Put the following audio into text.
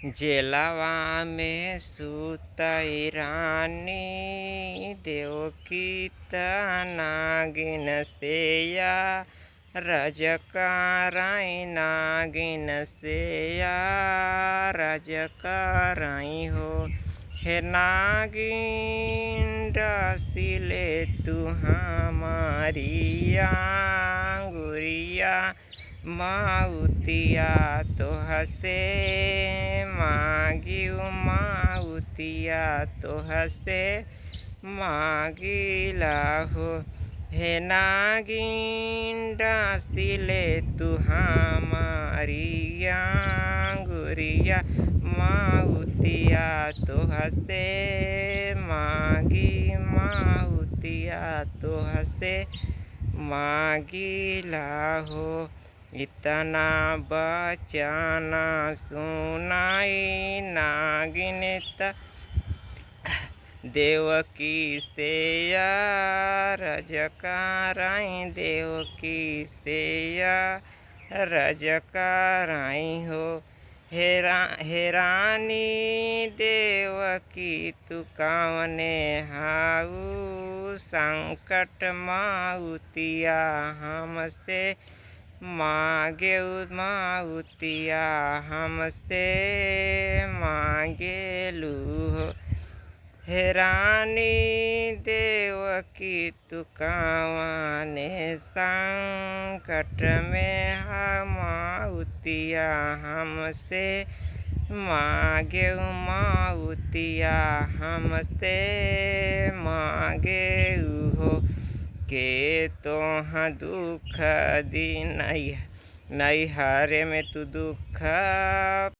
जेलवा में सुतई रानी देवकी त नागिन सेया रजकराई नागिन सेया रजकराई हो। हे नागिन डसिले तू हमारी आंगुरिया माउतिया तो हसे मागियो माउतिया तो हसे मागिला हो। हे नागिन डसिले तू हमारी आंगुरिया माउतिया तो हसे मागी माउतिया तो हसे मागिला हो। इतना बचना सुनाई नागिन त देवकी सेया रजकराई देवकी सेया रजकराई हो। हे रानी देवकी तू कवने हाउ संकट माउतिया हमसे मांगेउ माउतिया हमसे मांगेलू हो। हे रानी देवकी तू कवने संकट में माउतिया हमसे मांगेउ माउतिया हमसे मांगेउ हो। के तोह दुख दी नैहर में तू दुख